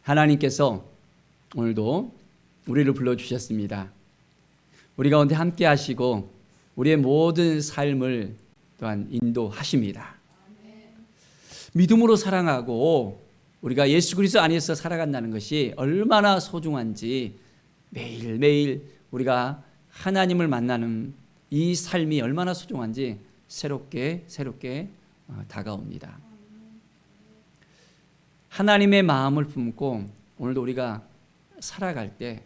하나님께서 오늘도 우리를 불러주셨습니다. 우리 가운데 함께 하시고 우리의 모든 삶을 또한 인도하십니다. 믿음으로 사랑하고 우리가 예수 그리스도 안에서 살아간다는 것이 얼마나 소중한지, 매일매일 우리가 하나님을 만나는 이 삶이 얼마나 소중한지 새롭게 다가옵니다. 하나님의 마음을 품고 오늘도 우리가 살아갈 때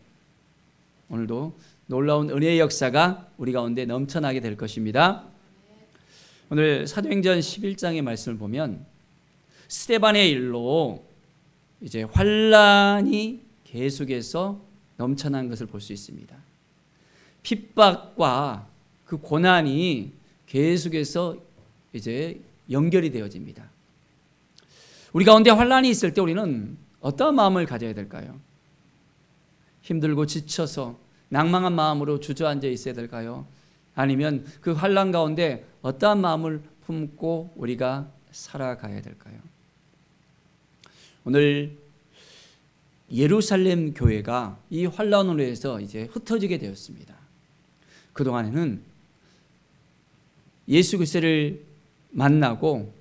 오늘도 놀라운 은혜의 역사가 우리 가운데 넘쳐나게 될 것입니다. 오늘 사도행전 11장의 말씀을 보면 스데반의 일로 이제 환란이 계속해서 넘쳐난 것을 볼 수 있습니다. 핍박과 그 고난이 계속해서 이제 연결이 되어집니다. 우리 가운데 환란이 있을 때 우리는 어떤 마음을 가져야 될까요? 힘들고 지쳐서 낭망한 마음으로 주저앉아 있어야 될까요? 아니면 그 환란 가운데 어떠한 마음을 품고 우리가 살아가야 될까요? 오늘 예루살렘 교회가 이 환란으로 해서 이제 흩어지게 되었습니다. 그동안에는 예수 그리스도를 만나고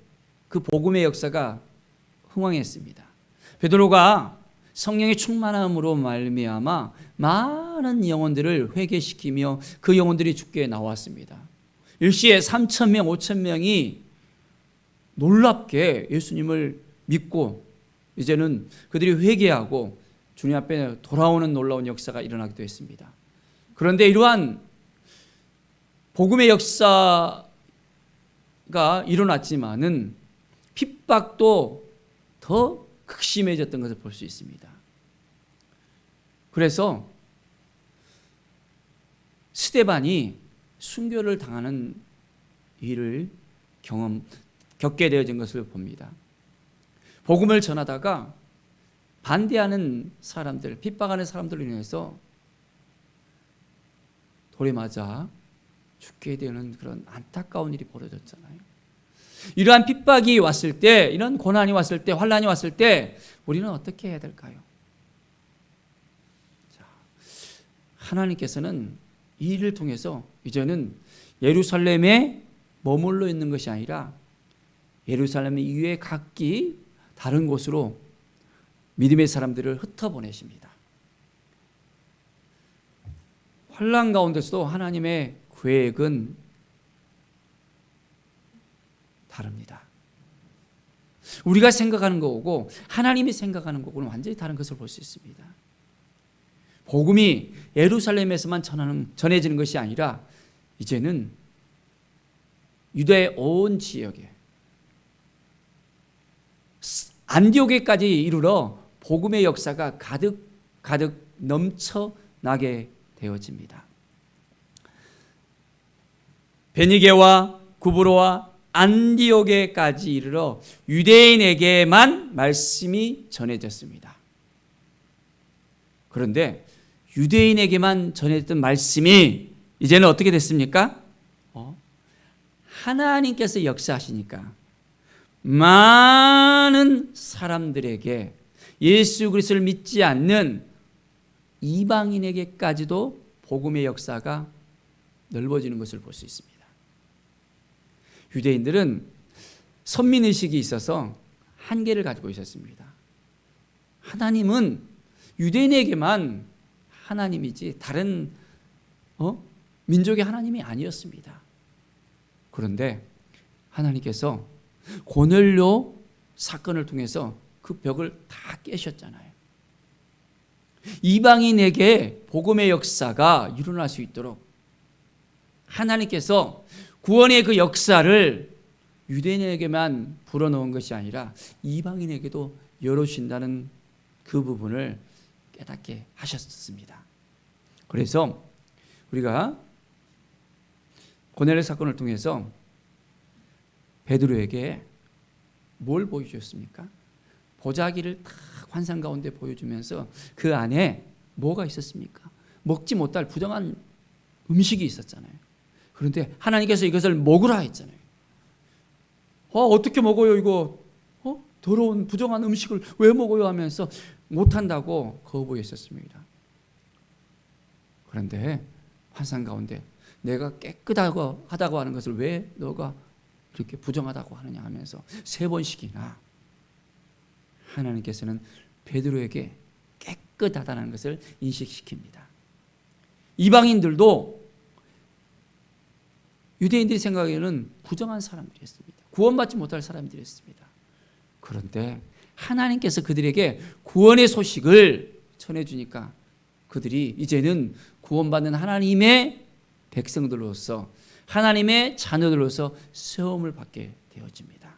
그 복음의 역사가 흥왕했습니다. 베드로가 성령의 충만함으로 말미암아 많은 영혼들을 회개시키며 그 영혼들이 주께 나왔습니다. 일시에 3,000명, 5,000명이 놀랍게 예수님을 믿고 이제는 그들이 회개하고 주님 앞에 돌아오는 놀라운 역사가 일어나기도 했습니다. 그런데 이러한 복음의 역사가 일어났지만은 핍박도 더 극심해졌던 것을 볼 수 있습니다. 그래서 스데반이 순교를 당하는 일을 겪게 되어진 것을 봅니다. 복음을 전하다가 반대하는 사람들, 핍박하는 사람들로 인해서 돌에 맞아 죽게 되는 그런 안타까운 일이 벌어졌잖아요. 이러한 핍박이 왔을 때, 이런 고난이 왔을 때, 환란이 왔을 때 우리는 어떻게 해야 될까요? 하나님께서는 이 일을 통해서 이제는 예루살렘에 머물러 있는 것이 아니라 예루살렘 이외에 각기 다른 곳으로 믿음의 사람들을 흩어보내십니다. 환란 가운데서도 하나님의 계획은 다릅니다. 우리가 생각하는 거고 하나님이 생각하는 거고는 완전히 다른 것을 볼 수 있습니다. 복음이 예루살렘에서만 전해지는 것이 아니라 이제는 유대 온 지역에 안디옥에까지 이르러 복음의 역사가 가득 넘쳐나게 되어집니다. 베니게와 구브로와 안디옥에까지 이르러 유대인에게만 말씀이 전해졌습니다. 그런데 유대인에게만 전해졌던 말씀이 이제는 어떻게 됐습니까? 하나님께서 역사하시니까 많은 사람들에게 예수 그리스도를 믿지 않는 이방인에게까지도 복음의 역사가 넓어지는 것을 볼 수 있습니다. 유대인들은 선민의식이 있어서 한계를 가지고 있었습니다. 하나님은 유대인에게만 하나님이지 다른 민족의 하나님이 아니었습니다. 그런데 하나님께서 고넬료 사건을 통해서 그 벽을 다 깨셨잖아요. 이방인에게 복음의 역사가 일어날 수 있도록 하나님께서 구원의 그 역사를 유대인에게만 불어넣은 것이 아니라 이방인에게도 열어주신다는 그 부분을 깨닫게 하셨습니다. 그래서 우리가 고넬료 사건을 통해서 베드로에게 뭘 보여주셨습니까? 보자기를 딱 환상 가운데 보여주면서 그 안에 뭐가 있었습니까? 먹지 못할 부정한 음식이 있었잖아요. 그런데 하나님께서 이것을 먹으라 했잖아요. 어떻게 먹어요 이거? 더러운 부정한 음식을 왜 먹어요 하면서 못한다고 거부했었습니다. 그런데 환상 가운데 내가 깨끗하다고 하는 것을 왜 너가 이렇게 부정하다고 하느냐 하면서 3번씩이나 하나님께서는 베드로에게 깨끗하다는 것을 인식시킵니다. 이방인들도 유대인들이 생각에는 부정한 사람들이었습니다. 구원받지 못할 사람들이었습니다. 그런데 하나님께서 그들에게 구원의 소식을 전해주니까 그들이 이제는 구원받는 하나님의 백성들로서, 하나님의 자녀들로서 세움을 받게 되어집니다.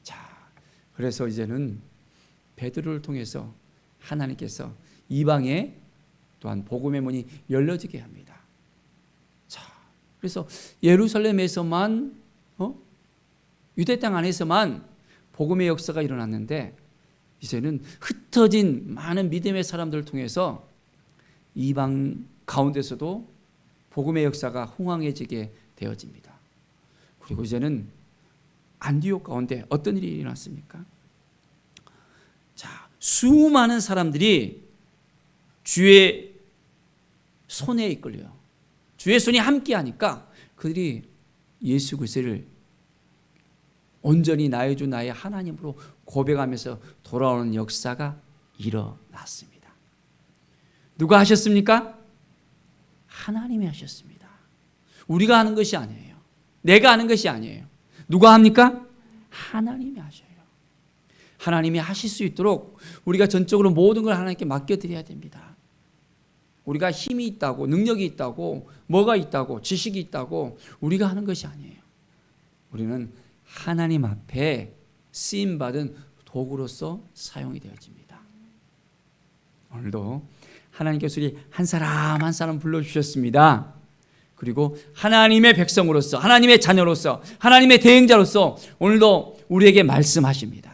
자, 그래서 이제는 베드로를 통해서 하나님께서 이방에 또한 복음의 문이 열려지게 합니다. 자, 그래서 예루살렘에서만 유대 땅 안에서만 복음의 역사가 일어났는데 이제는 흩어진 많은 믿음의 사람들을 통해서 이방 가운데서도 복음의 역사가 흥황해지게 되어집니다. 그리고 이제는 안디옥 가운데 어떤 일이 일어났습니까? 자, 수많은 사람들이 주의 손에 이끌려요. 주의 손이 함께하니까 그들이 예수 그리스도를 온전히 나의 주 나의 하나님으로 고백하면서 돌아오는 역사가 일어났습니다. 누가 하셨습니까? 하나님이 하셨습니다. 우리가 하는 것이 아니에요. 내가 하는 것이 아니에요. 누가 합니까? 하나님이 하셔요. 하나님이 하실 수 있도록 우리가 전적으로 모든 걸 하나님께 맡겨드려야 됩니다. 우리가 힘이 있다고, 능력이 있다고, 뭐가 있다고, 지식이 있다고 우리가 하는 것이 아니에요. 우리는 하나님 앞에 쓰임받은 도구로서 사용이 되어집니다. 오늘도 하나님께서 우리 한 사람 한 사람 불러주셨습니다. 그리고 하나님의 백성으로서, 하나님의 자녀로서, 하나님의 대행자로서 오늘도 우리에게 말씀하십니다.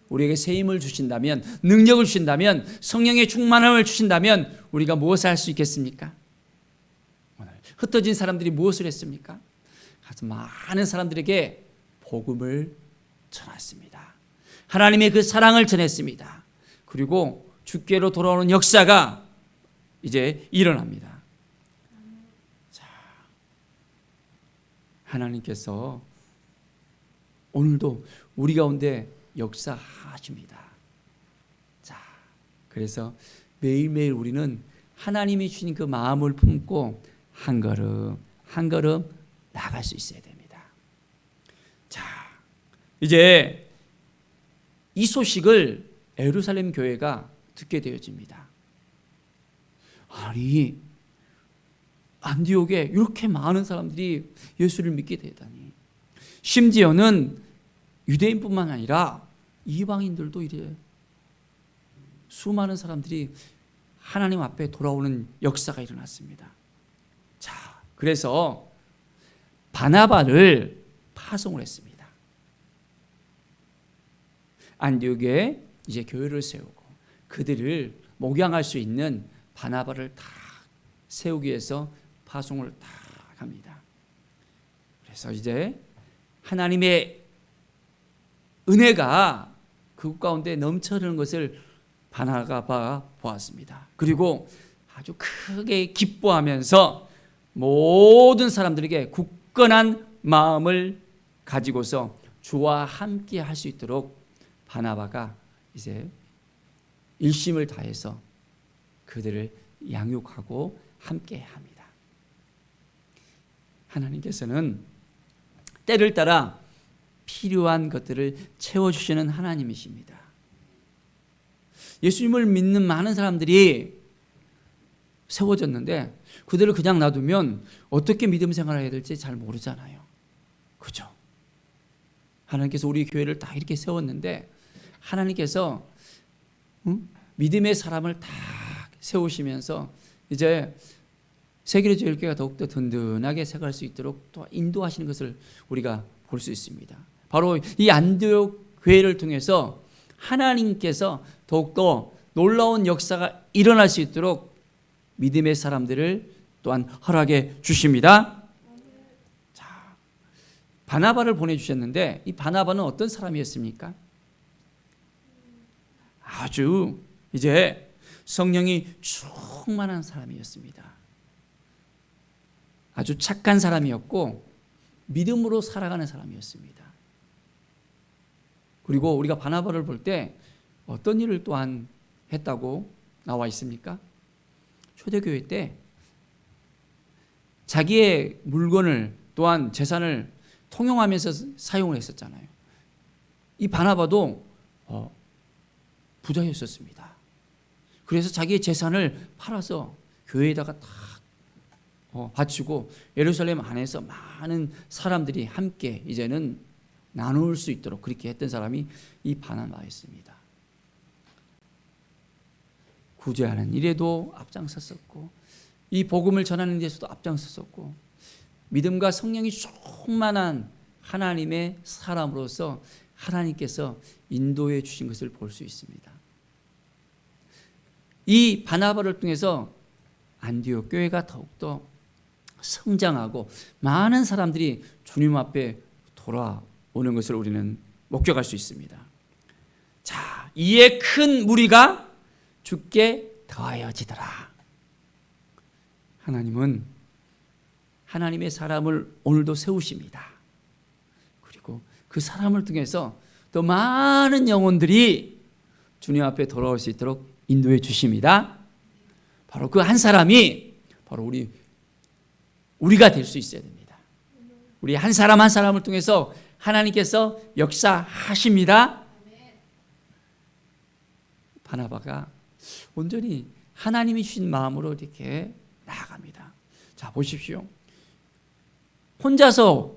우리에게 새 힘을 주신다면, 능력을 주신다면, 성령의 충만함을 주신다면 우리가 무엇을 할 수 있겠습니까? 오늘 흩어진 사람들이 무엇을 했습니까? 가서 많은 사람들에게 복음을 전했습니다. 하나님의 그 사랑을 전했습니다. 그리고 주께로 돌아오는 역사가 이제 일어납니다. 자, 하나님께서 오늘도 우리 가운데 역사하십니다. 자, 그래서 매일매일 우리는 하나님이 주신 그 마음을 품고 한 걸음 한 걸음 나갈 수 있어야 됩니다. 자, 이제 이 소식을 예루살렘 교회가 듣게 되어집니다. 아니, 안디옥에 이렇게 많은 사람들이 예수를 믿게 되다니. 심지어는 유대인뿐만 아니라 이방인들도 이래 수많은 사람들이 하나님 앞에 돌아오는 역사가 일어났습니다. 자, 그래서 바나바를 파송을 했습니다. 안디옥에 이제 교회를 세우고 그들을 목양할 수 있는 바나바를 다 세우기 위해서 파송을 다 합니다. 그래서 이제 하나님의 은혜가 그곳 가운데 넘쳐흐르는 것을 바나바가 보았습니다. 그리고 아주 크게 기뻐하면서 모든 사람들에게 굳건한 마음을 가지고서 주와 함께 할 수 있도록 바나바가 이제 일심을 다해서 그들을 양육하고 함께 합니다. 하나님께서는 때를 따라 필요한 것들을 채워주시는 하나님이십니다. 예수님을 믿는 많은 사람들이 세워졌는데 그들을 그냥 놔두면 어떻게 믿음 생활을 해야 될지 잘 모르잖아요. 그죠? 하나님께서 우리 교회를 다 이렇게 세웠는데 하나님께서 믿음의 사람을 다 세우시면서 이제 세계교회가 더욱더 든든하게 생활할 수 있도록 또 인도하시는 것을 우리가 볼 수 있습니다. 바로 이 안디옥 교회를 통해서 하나님께서 더욱더 놀라운 역사가 일어날 수 있도록 믿음의 사람들을 또한 허락해 주십니다. 자, 바나바를 보내주셨는데 이 바나바는 어떤 사람이었습니까? 아주 이제 성령이 충만한 사람이었습니다. 아주 착한 사람이었고 믿음으로 살아가는 사람이었습니다. 그리고 우리가 바나바를 볼 때 어떤 일을 또한 했다고 나와 있습니까? 초대교회 때 자기의 물건을 또한 재산을 통용하면서 사용을 했었잖아요. 이 바나바도 부자였었습니다. 그래서 자기의 재산을 팔아서 교회에다가 다 바치고 예루살렘 안에서 많은 사람들이 함께 이제는 나눌 수 있도록 그렇게 했던 사람이 이 바나바였습니다. 구제하는 일에도 앞장섰었고 이 복음을 전하는 데서도 앞장섰었고 믿음과 성령이 충만한 하나님의 사람으로서 하나님께서 인도해 주신 것을 볼 수 있습니다. 이 바나바를 통해서 안디옥 교회가 더욱더 성장하고 많은 사람들이 주님 앞에 돌아오는 것을 우리는 목격할 수 있습니다. 자, 이에 큰 무리가 주께 더하여지더라. 하나님은 하나님의 사람을 오늘도 세우십니다. 그리고 그 사람을 통해서 또 많은 영혼들이 주님 앞에 돌아올 수 있도록 인도해 주십니다. 바로 그 한 사람이 바로 우리가 될 수 있어야 됩니다. 우리 한 사람 한 사람을 통해서 하나님께서 역사하십니다. 바나바가 온전히 하나님이 주신 마음으로 이렇게 나아갑니다. 자, 보십시오. 혼자서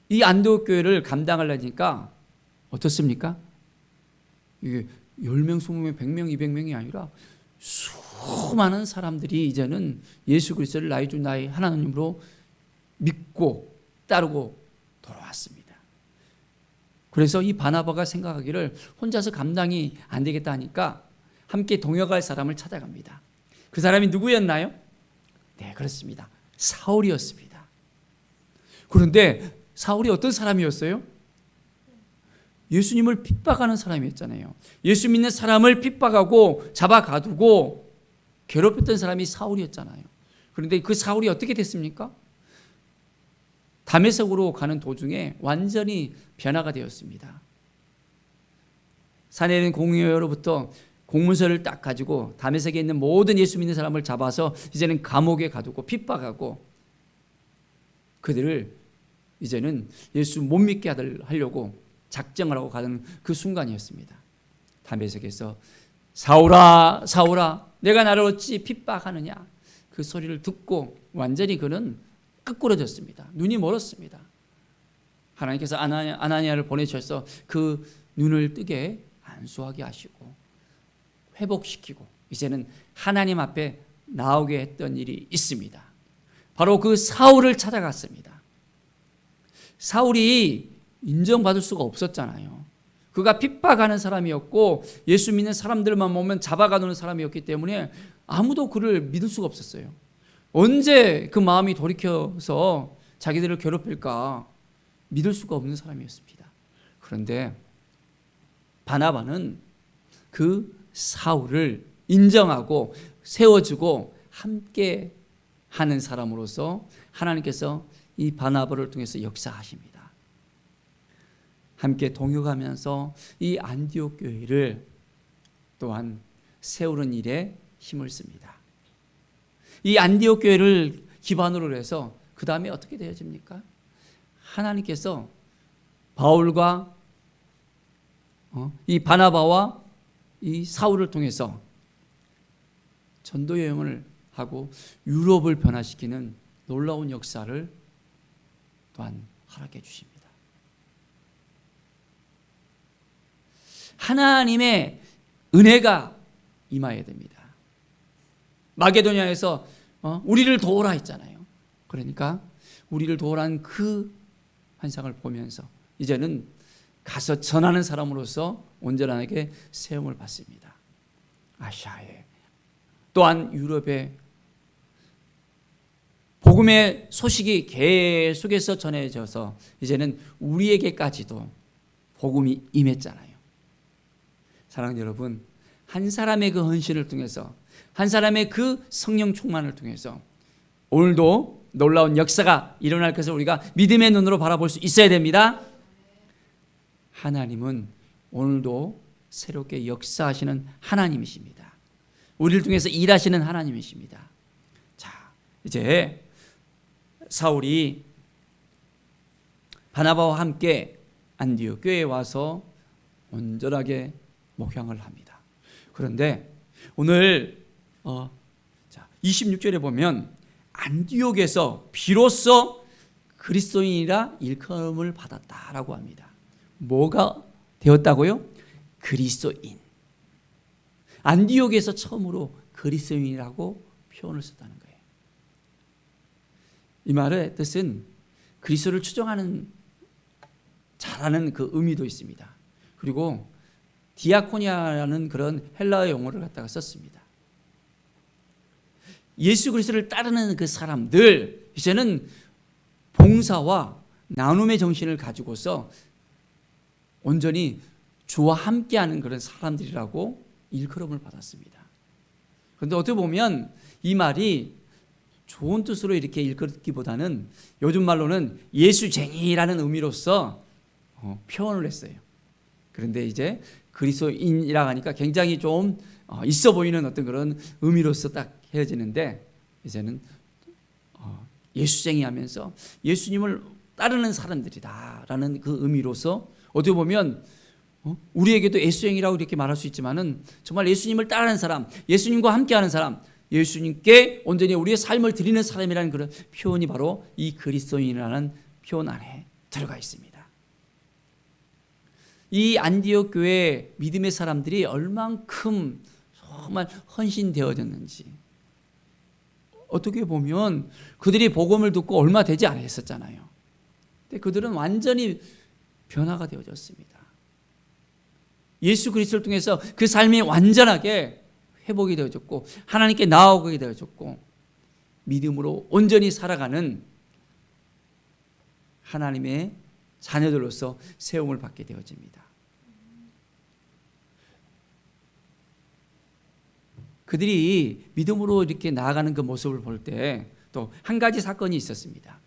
이 안디옥 교회를 감당하려니까 어떻습니까? 이게 10명, 20명, 100명, 200명이 아니라 수많은 사람들이 이제는 예수 그리스도를 나의 주 나의 하나님으로 믿고 따르고 돌아왔습니다. 그래서 이 바나바가 생각하기를 혼자서 감당이 안 되겠다 하니까 함께 동역할 사람을 찾아갑니다. 그 사람이 누구였나요? 네, 그렇습니다. 사울이었습니다. 그런데 사울이 어떤 사람이었어요? 예수님을 핍박하는 사람이었잖아요. 예수 믿는 사람을 핍박하고 잡아가두고 괴롭혔던 사람이 사울이었잖아요. 그런데 그 사울이 어떻게 됐습니까? 다메섹으로 가는 도중에 완전히 변화가 되었습니다. 산에 있는 공회로부터 공문서를 딱 가지고 다메섹에 있는 모든 예수 믿는 사람을 잡아서 이제는 감옥에 가두고 핍박하고 그들을 이제는 예수 못 믿게 하려고 작정을 하고 가는 그 순간이었습니다. 다메섹에서 사울아 사울아 내가 나를 어찌 핍박하느냐 그 소리를 듣고 완전히 그는 끄꾸러졌습니다. 눈이 멀었습니다. 하나님께서 아나니아를 보내셔서 그 눈을 뜨게 안수하게 하시고 회복시키고 이제는 하나님 앞에 나오게 했던 일이 있습니다. 바로 그 사울을 찾아갔습니다. 사울이 인정받을 수가 없었잖아요. 그가 핍박하는 사람이었고 예수 믿는 사람들만 보면 잡아가는 사람이었기 때문에 아무도 그를 믿을 수가 없었어요. 언제 그 마음이 돌이켜서 자기들을 괴롭힐까 믿을 수가 없는 사람이었습니다. 그런데 바나바는 그 사울을 인정하고 세워주고 함께 하는 사람으로서 하나님께서 이 바나바를 통해서 역사하십니다. 함께 동역하면서 이 안디옥 교회를 또한 세우는 일에 힘을 씁니다. 이 안디옥 교회를 기반으로 해서 그 다음에 어떻게 되어집니까? 하나님께서 바울과 이 바나바와 이 사울을 통해서 전도 여행을 하고 유럽을 변화시키는 놀라운 역사를 또한 허락해 주십니다. 하나님의 은혜가 임하여야 됩니다. 마게도냐에서 우리를 도우라 했잖아요. 그러니까 우리를 도우라는 그 환상을 보면서 이제는 가서 전하는 사람으로서 온전하게 세움을 받습니다. 아시아에 또한 유럽에 복음의 소식이 계속해서 전해져서 이제는 우리에게까지도 복음이 임했잖아요. 사랑하는 여러분, 한 사람의 그 헌신을 통해서, 한 사람의 그 성령 충만을 통해서 오늘도 놀라운 역사가 일어날 것을 우리가 믿음의 눈으로 바라볼 수 있어야 됩니다. 하나님은 오늘도 새롭게 역사하시는 하나님이십니다. 우리를 통해서 일하시는 하나님이십니다. 자, 이제 사울이 바나바와 함께 안디옥 교회에 와서 온전하게 목양을 합니다. 그런데 오늘 26절에 보면 안디옥에서 비로소 그리스도인이라 일컬음을 받았다라고 합니다. 뭐가 되었다고요? 그리스도인. 안디옥에서 처음으로 그리스도인이라고 표현을 썼다는 거예요. 이 말의 뜻은 그리스도를 추종하는 잘하는 그 의미도 있습니다. 그리고 디아코니아라는 그런 헬라어 용어를 갖다가 썼습니다. 예수 그리스도를 따르는 그 사람들, 이제는 봉사와 나눔의 정신을 가지고서 온전히 주와 함께하는 그런 사람들이라고 일컬음을 받았습니다. 그런데 어떻게 보면 이 말이 좋은 뜻으로 이렇게 일컬기보다는 요즘 말로는 예수쟁이라는 의미로서 표현을 했어요. 그런데 이제 그리스도인이라고 하니까 굉장히 좀 있어 보이는 어떤 그런 의미로서 딱 헤어지는데, 이제는 예수쟁이 하면서 예수님을 따르는 사람들이다라는 그 의미로서 어떻게 보면 우리에게도 예수쟁이라고 이렇게 말할 수 있지만은 정말 예수님을 따르는 사람, 예수님과 함께하는 사람, 예수님께 온전히 우리의 삶을 드리는 사람이라는 그런 표현이 바로 이 그리스도인이라는 표현 안에 들어가 있습니다. 이 안디옥 교회 믿음의 사람들이 얼만큼 정말 헌신되어졌는지, 어떻게 보면 그들이 복음을 듣고 얼마 되지 않았었잖아요. 근데 그들은 완전히 변화가 되어졌습니다. 예수 그리스도를 통해서 그 삶이 완전하게 회복이 되어졌고 하나님께 나아오게 되어졌고 믿음으로 온전히 살아가는 하나님의 자녀들로서 세움을 받게 되어집니다. 그들이 믿음으로 이렇게 나아가는 그 모습을 볼 때 또 한 가지 사건이 있었습니다.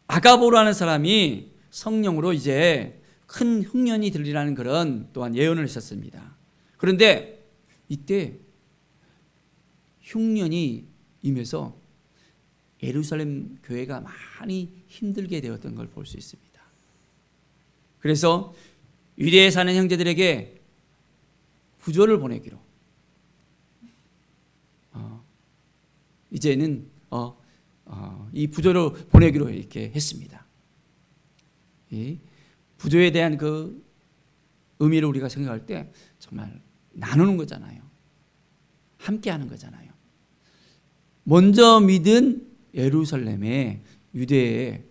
아가보라는 사람이 성령으로 이제 큰 흉년이 들리라는 그런 또한 예언을 했었습니다. 그런데 이때 흉년이 임해서 예루살렘 교회가 많이 힘들게 되었던 걸 볼 수 있습니다. 그래서 유대에 사는 형제들에게 부조를 보내기로 이제는 이 부조를 보내기로 이렇게 했습니다. 이 부조에 대한 그 의미를 우리가 생각할 때 정말 나누는 거잖아요. 함께하는 거잖아요. 먼저 믿은 예루살렘에, 유대에,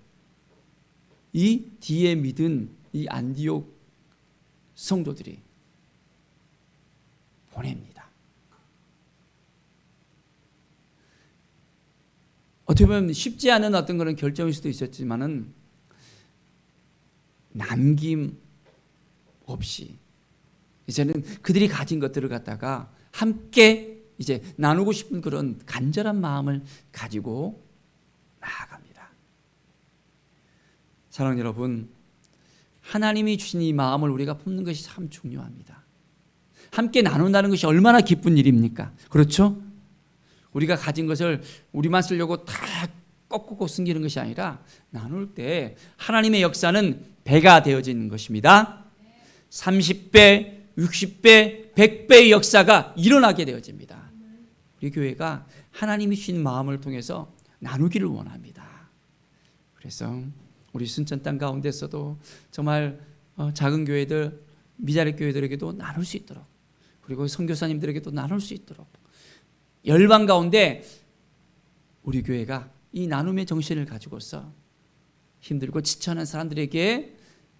이 뒤에 믿은 이 안디옥 성도들이 보냅니다. 어떻게 보면 쉽지 않은 어떤 그런 결정일 수도 있었지만은 남김 없이 이제는 그들이 가진 것들을 갖다가 함께 이제 나누고 싶은 그런 간절한 마음을 가지고 나아갑니다. 사랑하는 여러분, 하나님이 주신 이 마음을 우리가 품는 것이 참 중요합니다. 함께 나눈다는 것이 얼마나 기쁜 일입니까? 그렇죠? 우리가 가진 것을 우리만 쓰려고 다 꺾고 숨기는 것이 아니라 나눌 때 하나님의 역사는 배가 되어지는 것입니다. 30배, 60배, 100배의 역사가 일어나게 되어집니다. 우리 교회가 하나님이 주신 마음을 통해서 나누기를 원합니다. 그래서 우리 순천 땅 가운데서도 정말 작은 교회들, 미자립 교회들에게도 나눌 수 있도록, 그리고 선교사님들에게도 나눌 수 있도록 열방 가운데 우리 교회가 이 나눔의 정신을 가지고서 힘들고 지쳐하는 사람들에게,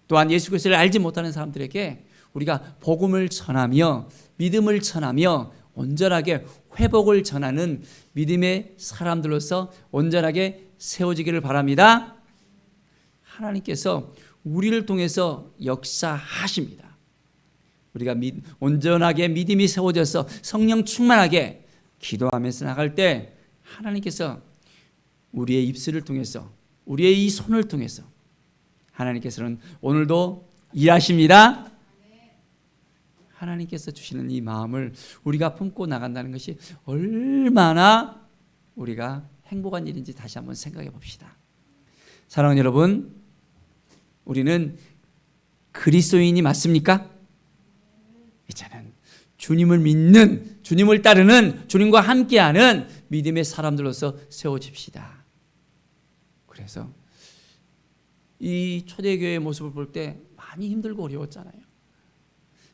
또한 예수 그리스도를 알지 못하는 사람들에게 우리가 복음을 전하며 믿음을 전하며 온전하게 회복을 전하는 믿음의 사람들로서 온전하게 세워지기를 바랍니다. 하나님께서 우리를 통해서 역사하십니다. 우리가 온전하게 믿음이 세워져서 성령 충만하게 기도하면서 나갈 때 하나님께서 우리의 입술을 통해서, 우리의 이 손을 통해서 하나님께서는 오늘도 일하십니다. 하나님께서 주시는 이 마음을 우리가 품고 나간다는 것이 얼마나 우리가 행복한 일인지 다시 한번 생각해 봅시다. 사랑하는 여러분, 우리는 그리스도인이 맞습니까? 이제는 주님을 믿는, 주님을 따르는, 주님과 함께하는 믿음의 사람들로서 세워집시다. 그래서 이 초대교회의 모습을 볼 때 많이 힘들고 어려웠잖아요.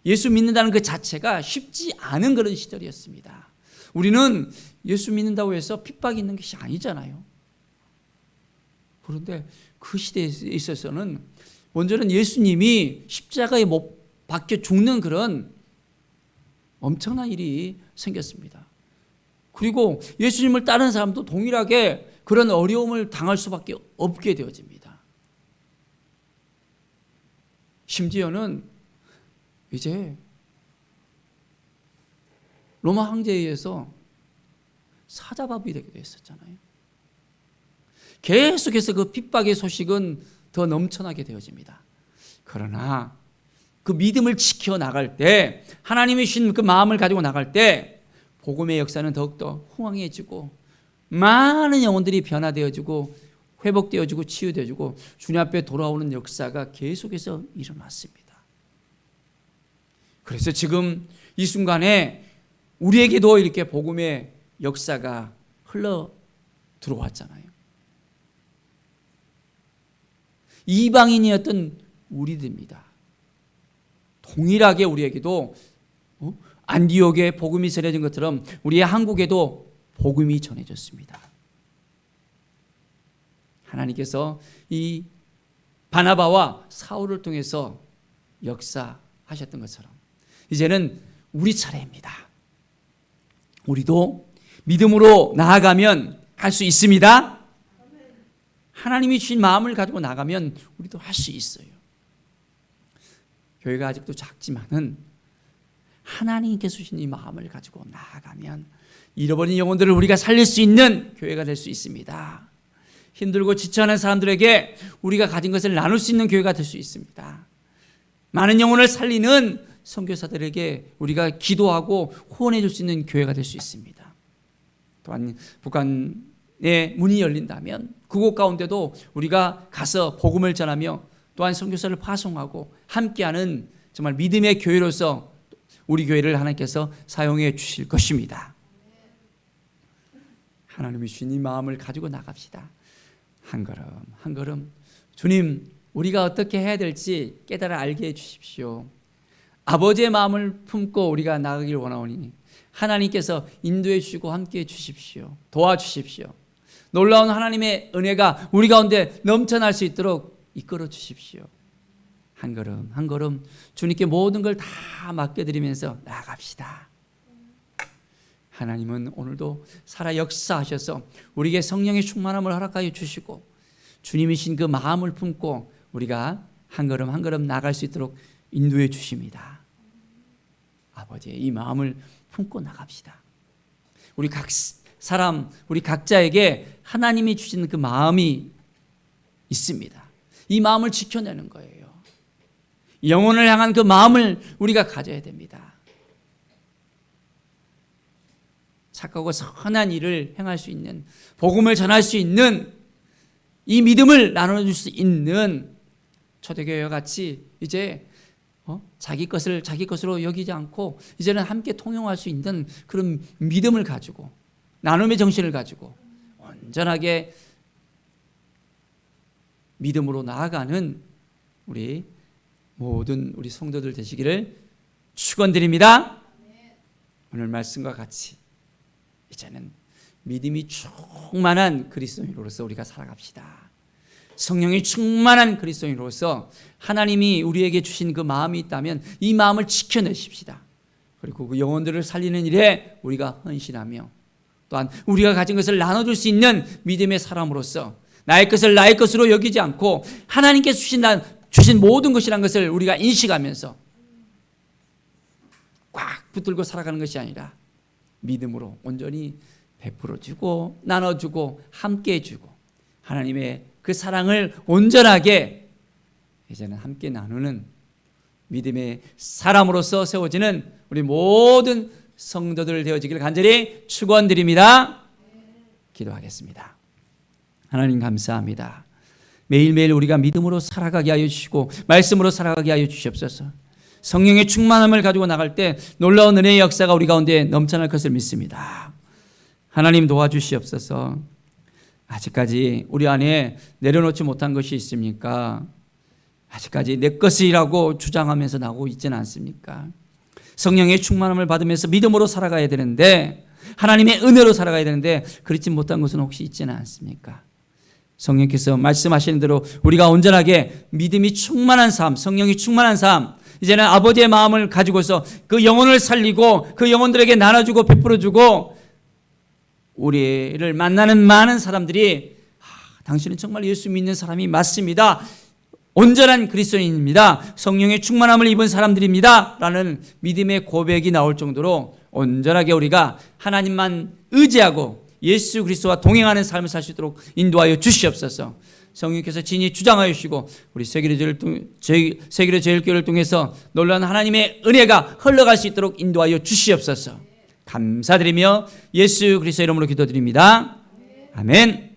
예수 믿는다는 그 자체가 쉽지 않은 그런 시절이었습니다. 우리는 예수 믿는다고 해서 핍박이 있는 것이 아니잖아요. 그런데 그 시대에 있어서는 먼저는 예수님이 십자가에 못 박혀 죽는 그런 엄청난 일이 생겼습니다. 그리고 예수님을 따르는 사람도 동일하게 그런 어려움을 당할 수밖에 없게 되어집니다. 심지어는 이제 로마 황제에 의해서 사자밥이 되기도 했었잖아요. 계속해서 그 핍박의 소식은 더 넘쳐나게 되어집니다. 그러나 그 믿음을 지켜나갈 때, 하나님이 주신 그 마음을 가지고 나갈 때 복음의 역사는 더욱더 흥황해지고 많은 영혼들이 변화되어지고 회복되어지고 치유되어지고 주님 앞에 돌아오는 역사가 계속해서 일어났습니다. 그래서 지금 이 순간에 우리에게도 이렇게 복음의 역사가 흘러 들어왔잖아요. 이방인이었던 우리들입니다. 동일하게 우리에게도 안디옥에 복음이 전해진 것처럼 우리의 한국에도 복음이 전해졌습니다. 하나님께서 이 바나바와 사울을 통해서 역사하셨던 것처럼 이제는 우리 차례입니다. 우리도 믿음으로 나아가면 할 수 있습니다. 하나님이 주신 마음을 가지고 나가면 우리도 할 수 있어요. 교회가 아직도 작지만은 하나님께서 주신 이 마음을 가지고 나아가면 잃어버린 영혼들을 우리가 살릴 수 있는 교회가 될 수 있습니다. 힘들고 지쳐하는 사람들에게 우리가 가진 것을 나눌 수 있는 교회가 될 수 있습니다. 많은 영혼을 살리는 선교사들에게 우리가 기도하고 후원해 줄 수 있는 교회가 될 수 있습니다. 또한 북한의 문이 열린다면 그곳 가운데도 우리가 가서 복음을 전하며 또한 선교사를 파송하고 함께하는 정말 믿음의 교회로서 우리 교회를 하나님께서 사용해 주실 것입니다. 하나님이 주신 이 마음을 가지고 나갑시다. 한 걸음 한 걸음 주님, 우리가 어떻게 해야 될지 깨달아 알게 해 주십시오. 아버지의 마음을 품고 우리가 나가길 원하오니 하나님께서 인도해 주시고 함께해 주십시오. 도와주십시오. 놀라운 하나님의 은혜가 우리 가운데 넘쳐날 수 있도록 이끌어 주십시오. 한 걸음 한 걸음 주님께 모든 걸 다 맡겨드리면서 나아갑시다. 하나님은 오늘도 살아 역사하셔서 우리에게 성령의 충만함을 허락하여 주시고 주님이신 그 마음을 품고 우리가 한 걸음 한 걸음 나갈 수 있도록 인도해 주십니다. 아버지의 이 마음을 품고 나갑시다. 우리 각 사람, 우리 각자에게 하나님이 주신 그 마음이 있습니다. 이 마음을 지켜내는 거예요. 영혼을 향한 그 마음을 우리가 가져야 됩니다. 착하고 선한 일을 행할 수 있는, 복음을 전할 수 있는, 이 믿음을 나눠줄 수 있는 초대교회와 같이 이제 자기 것을 자기 것으로 여기지 않고 이제는 함께 통용할 수 있는 그런 믿음을 가지고 나눔의 정신을 가지고 온전하게 믿음으로 나아가는 우리 모든 우리 성도들 되시기를 축원드립니다. 오늘 말씀과 같이 이제는 믿음이 충만한 그리스도인으로서 우리가 살아갑시다. 성령이 충만한 그리스도인으로서 하나님이 우리에게 주신 그 마음이 있다면 이 마음을 지켜내십시다. 그리고 그 영혼들을 살리는 일에 우리가 헌신하며 또한 우리가 가진 것을 나눠줄 수 있는 믿음의 사람으로서 나의 것을 나의 것으로 여기지 않고 하나님께 주신 모든 것이란 것을 우리가 인식하면서 꽉 붙들고 살아가는 것이 아니라 믿음으로 온전히 베풀어주고 나눠주고 함께해주고 하나님의 그 사랑을 온전하게 이제는 함께 나누는 믿음의 사람으로서 세워지는 우리 모든 성도들 되어지길 간절히 축원드립니다. 기도하겠습니다. 하나님 감사합니다. 매일매일 우리가 믿음으로 살아가게 하여 주시고 말씀으로 살아가게 하여 주시옵소서. 성령의 충만함을 가지고 나갈 때 놀라운 은혜의 역사가 우리 가운데 넘쳐날 것을 믿습니다. 하나님 도와주시옵소서. 아직까지 우리 안에 내려놓지 못한 것이 있습니까? 아직까지 내 것이라고 주장하면서 나오고 있지는 않습니까? 성령의 충만함을 받으면서 믿음으로 살아가야 되는데 하나님의 은혜로 살아가야 되는데 그렇지 못한 것은 혹시 있지는 않습니까? 성령께서 말씀하시는 대로 우리가 온전하게 믿음이 충만한 삶, 성령이 충만한 삶, 이제는 아버지의 마음을 가지고서 그 영혼을 살리고 그 영혼들에게 나눠주고 베풀어주고 우리를 만나는 많은 사람들이 당신은 정말 예수 믿는 사람이 맞습니다. 온전한 그리스도인입니다. 성령의 충만함을 입은 사람들입니다. 라는 믿음의 고백이 나올 정도로 온전하게 우리가 하나님만 의지하고 예수 그리스도와 동행하는 삶을 살 수 있도록 인도하여 주시옵소서. 성령께서 진히 주장하여 주시고 우리 세계로 제일교회를 통해서 놀라운 하나님의 은혜가 흘러갈 수 있도록 인도하여 주시옵소서. 감사드리며 예수 그리스도 이름으로 기도드립니다. 아멘.